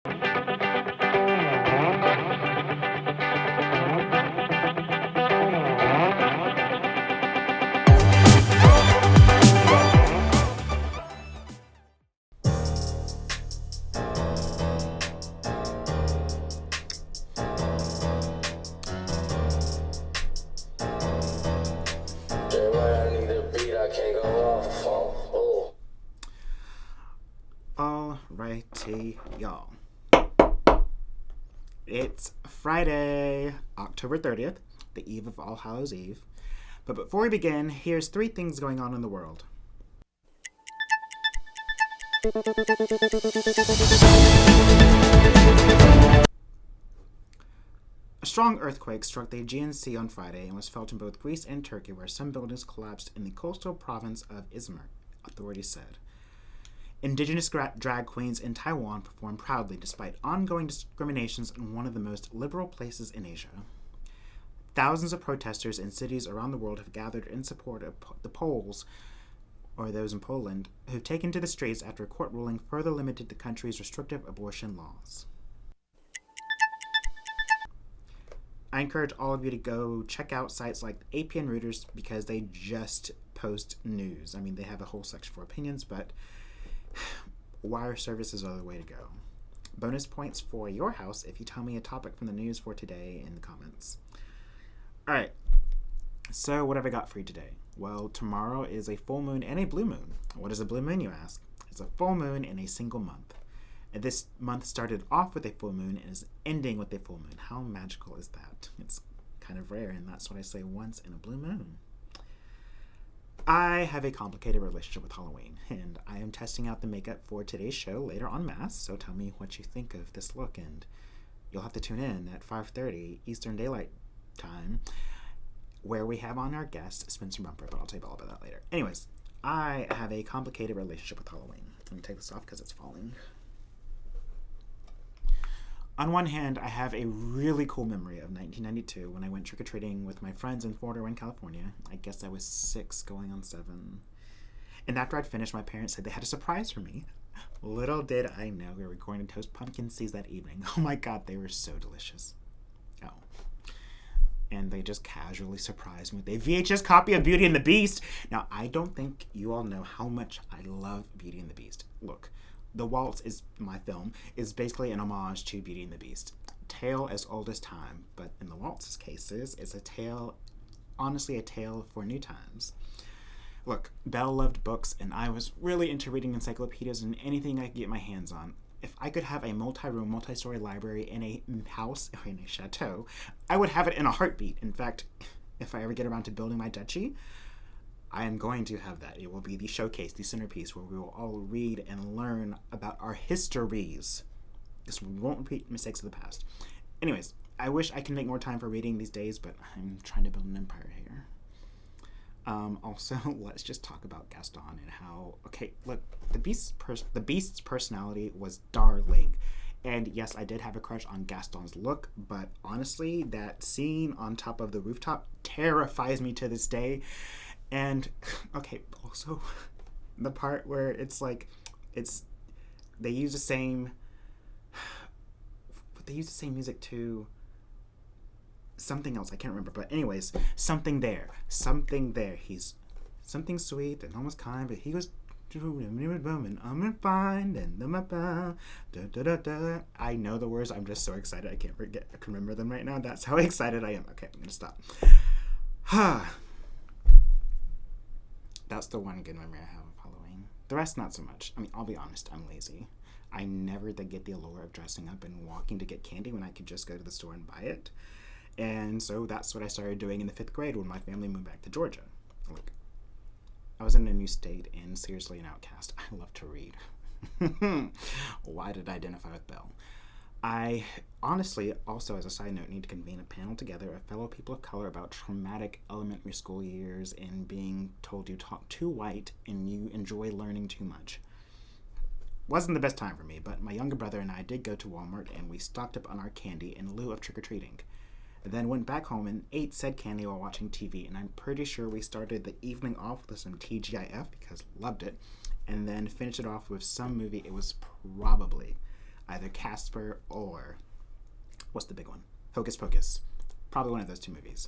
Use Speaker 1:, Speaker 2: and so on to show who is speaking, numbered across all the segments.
Speaker 1: Alrighty, y'all. It's Friday, October 30th, the eve of All Hallows Eve. But before we begin, here's 3 things going on in the world. A strong earthquake struck the Aegean Sea on Friday and was felt in both Greece and Turkey, where some buildings collapsed in the coastal province of Izmir, authorities said. Indigenous drag queens in Taiwan performed proudly despite ongoing discriminations in one of the most liberal places in Asia. Thousands of protesters in cities around the world have gathered in support of the Poles, or those in Poland, who've taken to the streets after a court ruling further limited the country's restrictive abortion laws. I encourage all of you to go check out sites like AP and Reuters because they just post news. I mean, they have a whole section for opinions, but wire services are the way to go. Bonus points for your house if you tell me a topic from the news for today in the comments. Alright, so what have I got for you today? Well, tomorrow is a full moon and a blue moon. What is a blue moon, you ask? It's a full moon in a single month. And this month started off with a full moon and is ending with a full moon. How magical is that? It's kind of rare, and that's what I say once in a blue moon. I have a complicated relationship with Halloween, and I am testing out the makeup for today's show later on Mass, so tell me what you think of this look, and you'll have to tune in at 5:30 Eastern Daylight Time, where we have on our guest, Spencer Bumper, but I'll tell you all about that later. Anyways, I have a complicated relationship with Halloween. Let me take this off because it's falling. On one hand, I have a really cool memory of 1992 when I went trick-or-treating with my friends in Florida and California. I guess I was 6 going on 7. And after I'd finished, my parents said they had a surprise for me. Little did I know we were going to toast pumpkin seeds that evening. Oh my god, they were so delicious. Oh. And they just casually surprised me with a VHS copy of Beauty and the Beast. Now, I don't think you all know how much I love Beauty and the Beast. Look. The Waltz is my film, is basically an homage to Beauty and the Beast. Tale as old as time, but in the Waltz's cases, it's a tale, honestly a tale for new times. Look, Belle loved books, and I was really into reading encyclopedias and anything I could get my hands on. If I could have a multi-room, multi-story library in a house, or in a chateau, I would have it in a heartbeat. In fact, if I ever get around to building my duchy, I am going to have that. It will be the showcase, the centerpiece, where we will all read and learn about our histories. This won't repeat mistakes of the past. Anyways, I wish I can make more time for reading these days, but I'm trying to build an empire here. Also, let's just talk about Gaston and how, okay, look, the Beast's personality was darling. And yes, I did have a crush on Gaston's look, but honestly, that scene on top of the rooftop terrifies me to this day. And, okay, also, the part where they use the same music to something else, I can't remember, but anyways, something there, he's something sweet and almost kind, but he was, I'm fine, and I know the words, I'm just so excited, I can remember them right now, that's how excited I am. Okay, I'm gonna stop. That's the one good memory I have of Halloween. The rest, not so much. I mean, I'll be honest, I'm lazy. I never get the allure of dressing up and walking to get candy when I could just go to the store and buy it. And so that's what I started doing in the 5th grade when my family moved back to Georgia. Look, I was in a new state and seriously an outcast. I love to read. Why did I identify with Belle? I honestly, also as a side note, need to convene a panel together of fellow people of color about traumatic elementary school years and being told you talk too white and you enjoy learning too much. Wasn't the best time for me, but my younger brother and I did go to Walmart and we stocked up on our candy in lieu of trick-or-treating. Then went back home and ate said candy while watching TV, and I'm pretty sure we started the evening off with some TGIF because loved it, and then finished it off with some movie. It was probably, Either Casper or, what's the big one? Hocus Pocus. Probably one of those two movies.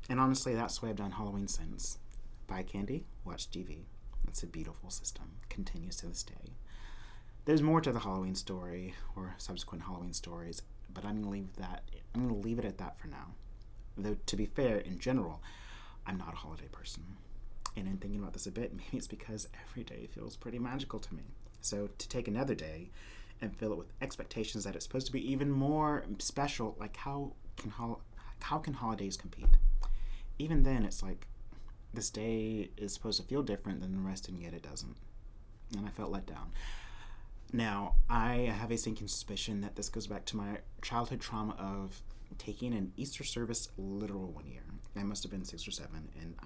Speaker 1: And honestly, that's the way I've done Halloween since. Buy candy, watch TV. It's a beautiful system. Continues to this day. There's more to the Halloween story or subsequent Halloween stories, but I'm gonna leave it at that for now. Though to be fair, in general, I'm not a holiday person. And in thinking about this a bit, maybe it's because every day feels pretty magical to me. So to take another day and fill it with expectations that it's supposed to be even more special, like how can holidays compete? Even then, it's like this day is supposed to feel different than the rest, and yet it doesn't. And I felt let down. Now, I have a sinking suspicion that this goes back to my childhood trauma of taking an Easter service literal one year. I must have been 6 or 7, and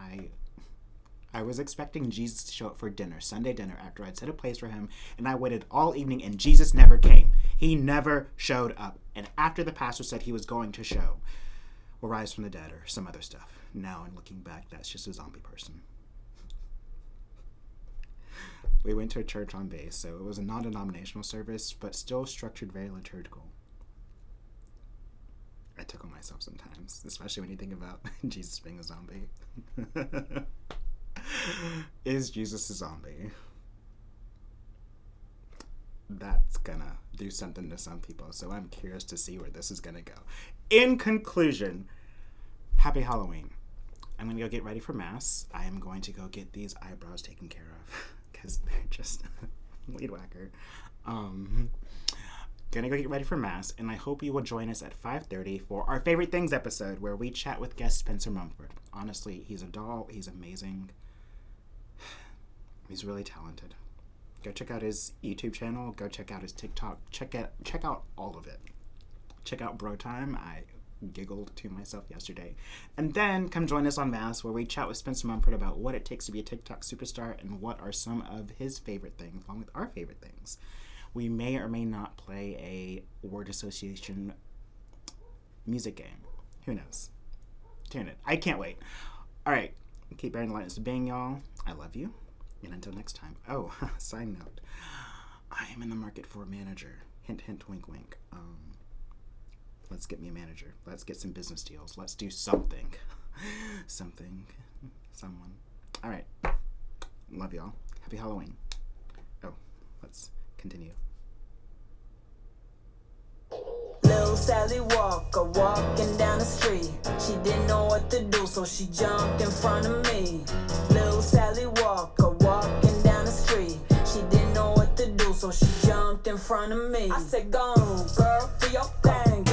Speaker 1: I was expecting Jesus to show up for dinner, Sunday dinner, after I'd set a place for him, and I waited all evening, and Jesus never came. He never showed up. And after the pastor said he was going to show or rise from the dead or some other stuff, now in looking back, that's just a zombie person. We went to a church on base, so it was a non-denominational service, but still structured very liturgical. I tickle myself sometimes, especially when you think about Jesus being a zombie. Is Jesus a zombie? That's gonna do something to some people, so I'm curious to see where this is gonna go. In conclusion, happy Halloween. I'm gonna go get ready for Mass. I am going to go get these eyebrows taken care of because they're just weed whacker. Gonna go get ready for Mass, and I hope you will join us at 5:30 for our Favorite Things episode, where we chat with guest Spencer Mumford. Honestly, he's a doll. He's amazing. He's really talented. Go check out his YouTube channel. Go check out his TikTok. Check out all of it. Check out Bro Time. I giggled to myself yesterday. And then come join us on Mass, where we chat with Spencer Mumford about what it takes to be a TikTok superstar and what are some of his favorite things, along with our favorite things. We may or may not play a word association music game. Who knows? Tune in. I can't wait. All right. Keep bearing the lightness of being, y'all. I love you. And until next time. Oh, side note. I am in the market for a manager. Hint, hint, wink, wink. Let's get me a manager. Let's get some business deals. Let's do something. Someone. All right. Love y'all. Happy Halloween. Oh, let's continue.
Speaker 2: Little Sally Walker walking down the street. She didn't know what to do, so she jumped in front of me. Little Sally Walker walking down the street. She didn't know what to do, so she jumped in front of me. I said, go on, girl, do your thing.